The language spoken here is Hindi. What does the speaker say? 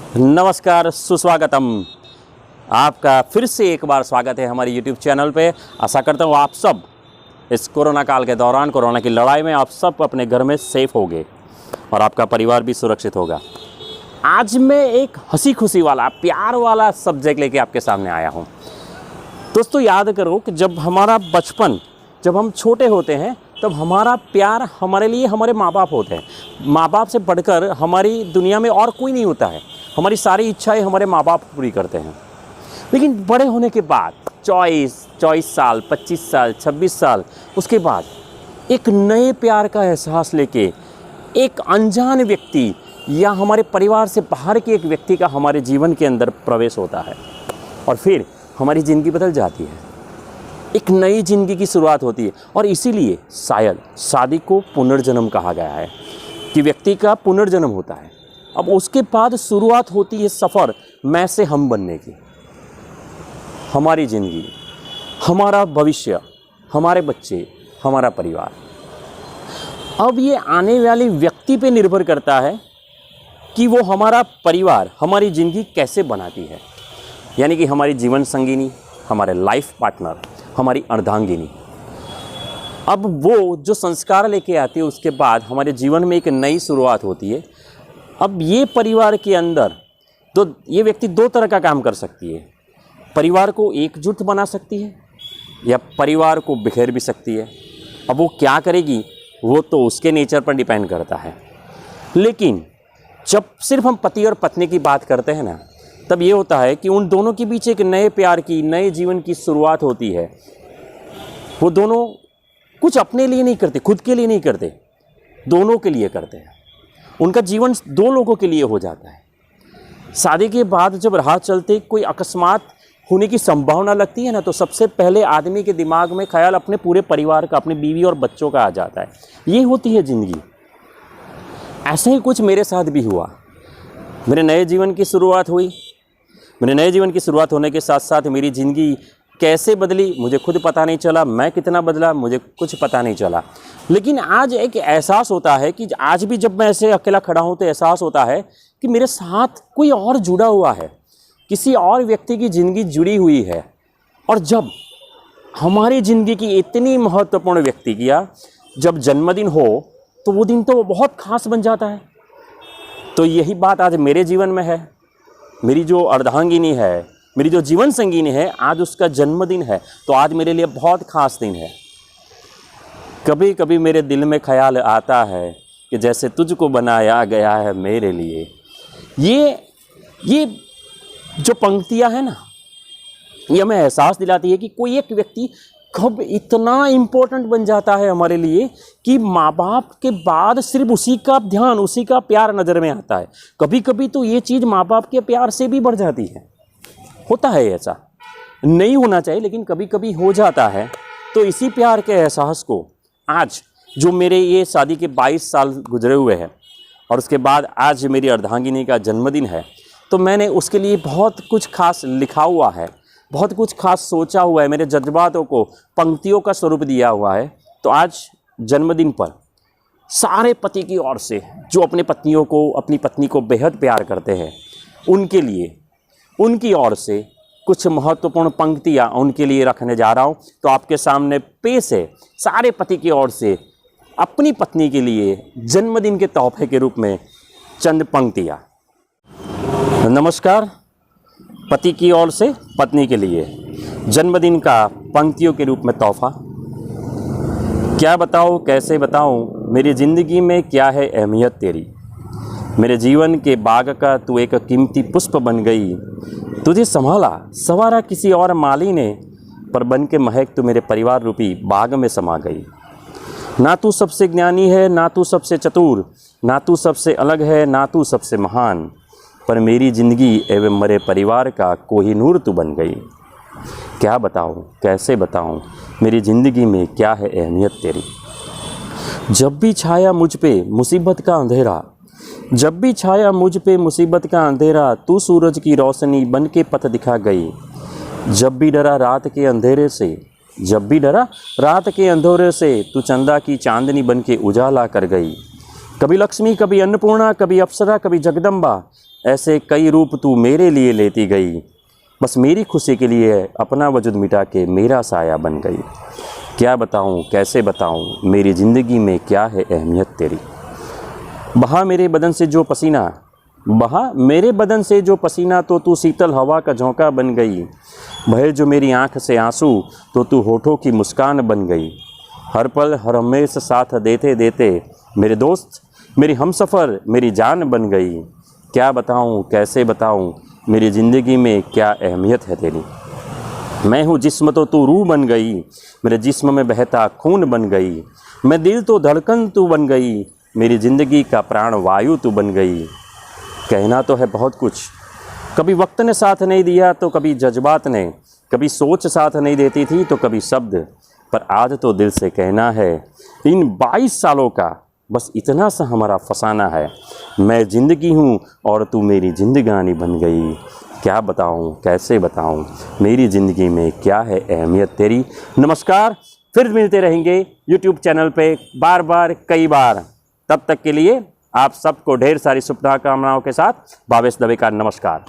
नमस्कार, सुस्वागतम। आपका फिर से एक बार स्वागत है हमारे YouTube चैनल पे। आशा करता हूँ आप सब इस कोरोना काल के दौरान, कोरोना की लड़ाई में आप सब अपने घर में सेफ होंगे और आपका परिवार भी सुरक्षित होगा। आज मैं एक हंसी खुशी वाला, प्यार वाला सब्जेक्ट लेके आपके सामने आया हूँ। दोस्तों, याद करो कि जब हमारा बचपन, जब हम छोटे होते हैं, तब हमारा प्यार हमारे लिए हमारे माँ बाप होते हैं। माँ बाप से बढ़कर हमारी दुनिया में और कोई नहीं होता है। हमारी सारी इच्छाएं हमारे माँ बाप पूरी करते हैं। लेकिन बड़े होने के बाद 24 साल, 25 साल, 26 साल, उसके बाद एक नए प्यार का एहसास लेके एक अनजान व्यक्ति या हमारे परिवार से बाहर के एक व्यक्ति का हमारे जीवन के अंदर प्रवेश होता है और फिर हमारी ज़िंदगी बदल जाती है। एक नई ज़िंदगी की शुरुआत होती है और इसीलिए शायद शादी को पुनर्जन्म कहा गया है कि व्यक्ति का पुनर्जन्म होता है। अब उसके बाद शुरुआत होती है सफ़र मैं से हम बनने की। हमारी ज़िंदगी, हमारा भविष्य, हमारे बच्चे, हमारा परिवार। अब ये आने वाले व्यक्ति पे निर्भर करता है कि वो हमारा परिवार, हमारी ज़िंदगी कैसे बनाती है। यानी कि हमारी जीवन संगिनी, हमारे लाइफ पार्टनर, हमारी अर्धांगिनी। अब वो जो संस्कार लेके आती है, उसके बाद हमारे जीवन में एक नई शुरुआत होती है। अब ये परिवार के अंदर ये व्यक्ति दो तरह का काम कर सकती है। परिवार को एकजुट बना सकती है या परिवार को बिखेर भी सकती है। अब वो क्या करेगी वो तो उसके नेचर पर डिपेंड करता है। लेकिन जब सिर्फ हम पति और पत्नी की बात करते हैं ना, तब ये होता है कि उन दोनों के बीच एक नए प्यार की, नए जीवन की शुरुआत होती है। वो दोनों कुछ अपने लिए नहीं करते, खुद के लिए नहीं करते, दोनों के लिए करते हैं। उनका जीवन दो लोगों के लिए हो जाता है। शादी के बाद जब राह चलते कोई अकस्मात होने की संभावना लगती है ना, तो सबसे पहले आदमी के दिमाग में ख्याल अपने पूरे परिवार का, अपनी बीवी और बच्चों का आ जाता है। ये होती है ज़िंदगी। ऐसे ही कुछ मेरे साथ भी हुआ। मेरे नए जीवन की शुरुआत हुई। मेरे नए जीवन की शुरुआत होने के साथ साथ मेरी ज़िंदगी कैसे बदली मुझे खुद पता नहीं चला। मैं कितना बदला मुझे कुछ पता नहीं चला। लेकिन आज एक एहसास होता है कि आज भी जब मैं ऐसे अकेला खड़ा हूँ तो एहसास होता है कि मेरे साथ कोई और जुड़ा हुआ है, किसी और व्यक्ति की ज़िंदगी जुड़ी हुई है। और जब हमारी ज़िंदगी की इतनी महत्वपूर्ण व्यक्ति का जब जन्मदिन हो तो वो दिन तो बहुत ख़ास बन जाता है। तो यही बात आज मेरे जीवन में है। मेरी जो अर्धांगिनी है, मेरी जो जीवन संगिनी है, आज उसका जन्मदिन है। तो आज मेरे लिए बहुत ख़ास दिन है। कभी कभी मेरे दिल में ख्याल आता है कि जैसे तुझको बनाया गया है मेरे लिए। ये जो पंक्तियां हैं ना, ये हमें एहसास दिलाती है कि कोई एक व्यक्ति कब इतना इम्पोर्टेंट बन जाता है हमारे लिए कि माँ बाप के बाद सिर्फ उसी का ध्यान, उसी का प्यार नज़र में आता है। कभी कभी तो ये चीज़ माँ बाप के प्यार से भी बढ़ जाती है। होता है ऐसा, नहीं होना चाहिए लेकिन कभी कभी हो जाता है। तो इसी प्यार के एहसास को आज जो मेरे ये शादी के 22 साल गुजरे हुए हैं और उसके बाद आज मेरी अर्धांगिनी का जन्मदिन है, तो मैंने उसके लिए बहुत कुछ खास लिखा हुआ है, बहुत कुछ खास सोचा हुआ है, मेरे जज्बातों को पंक्तियों का स्वरूप दिया हुआ है। तो आज जन्मदिन पर सारे पति की ओर से जो अपने पत्नियों को, अपनी पत्नी को बेहद प्यार करते हैं, उनके लिए, उनकी ओर से कुछ महत्वपूर्ण पंक्तियाँ उनके लिए रखने जा रहा हूँ। तो आपके सामने पेश है सारे पति की ओर से अपनी पत्नी के लिए जन्मदिन के तोहफे के रूप में चंद पंक्तियाँ। नमस्कार। पति की ओर से पत्नी के लिए जन्मदिन का पंक्तियों के रूप में तोहफा। क्या बताऊँ, कैसे बताऊँ, मेरी ज़िंदगी में क्या है अहमियत तेरी। मेरे जीवन के बाग का तू एक कीमती पुष्प बन गई। तुझे संवारा किसी और माली ने, पर बन के महक तू मेरे परिवार रूपी बाग में समा गई। ना तू सबसे ज्ञानी है, ना तू सबसे चतुर, ना तू सबसे अलग है, ना तू सबसे महान, पर मेरी ज़िंदगी एवं मेरे परिवार का कोहिनूर तू बन गई। क्या बताऊँ, कैसे बताऊँ, मेरी ज़िंदगी में क्या है अहमियत तेरी। जब भी छाया मुझ पे मुसीबत का अंधेरा, जब भी छाया मुझ पे मुसीबत का अंधेरा, तू सूरज की रोशनी बन के पथ दिखा गई। जब भी डरा रात के अंधेरे से, जब भी डरा रात के अंधेरे से, तू चंदा की चांदनी बन के उजाला कर गई। कभी लक्ष्मी, कभी अन्नपूर्णा, कभी अप्सरा, कभी जगदम्बा, ऐसे कई रूप तू मेरे लिए लेती गई, बस मेरी खुशी के लिए अपना वजूद मिटा के मेरा साया बन गई। क्या बताऊं कैसे बताऊं मेरी ज़िंदगी में क्या है अहमियत तेरी। बहा मेरे बदन से जो पसीना तो तू शीतल हवा का झोंका बन गई। बहे जो मेरी आँख से आंसू तो तू होठों की मुस्कान बन गई। हर पल हर हमेशा साथ देते देते मेरे दोस्त मेरी हमसफ़र मेरी जान बन गई। क्या बताऊं कैसे बताऊं मेरी ज़िंदगी में क्या अहमियत है तेरी। मैं हूँ जिस्म तो तू रूह बन गई, मेरे जिस्म में बहता खून बन गई। मैं दिल तो धड़कन तू बन गई, मेरी ज़िंदगी का प्राण वायु तू बन गई। कहना तो है बहुत कुछ, कभी वक्त ने साथ नहीं दिया तो कभी जज्बात ने, कभी सोच साथ नहीं देती थी तो कभी शब्द, पर आज तो दिल से कहना है इन 22 सालों का बस इतना सा हमारा फसाना है। मैं ज़िंदगी हूँ और तू मेरी जिंदगानी बन गई। क्या बताऊँ कैसे बताऊँ मेरी ज़िंदगी में क्या है अहमियत तेरी। नमस्कार, फिर मिलते रहेंगे YouTube चैनल पे बार बार कई बार। तब तक के लिए आप सबको ढेर सारी शुभकामनाओं के साथ भावेश दवे का नमस्कार।